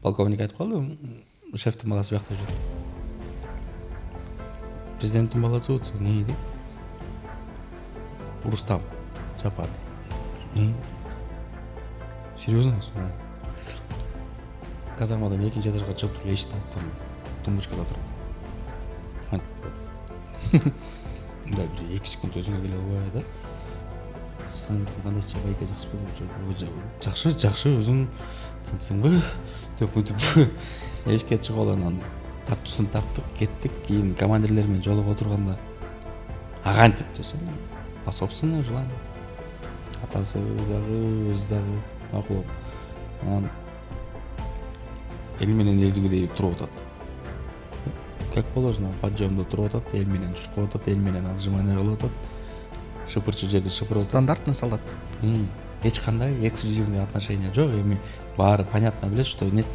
Полковник айтып калды, шефтин баласы бияқта жүрөт. Президенттин баласы болсо не дейт? Рустам Жапар. Серьезно? Казармадан экинчи этажга чыгып туруп эшикти ачсам, тумбочкада турат. Мындай бир 2 секунд өзүңө келе албай да. Сен кандайча байке жакшыбы? Жакшы, өзүң тынчсыңбы? Деп мынтип эшикке чыгып алгандан тартчысын тарттык, кеттик. Кийин командирлер менен жолугуп отурганда агантип десем, по собственному желанию. Атасы дагы, өзү дагы макулап. Анан эл менен элгидей туруп атат. Как положено, подъемда туруп атат, эл менен чуркап атат, эл менен отжимание кылып атат. Шыпырчы жерде шыпырып атат. Стандартный солдат. Эч кандай эксклюзивный отношения жок. Эми баары понятно билет, что нет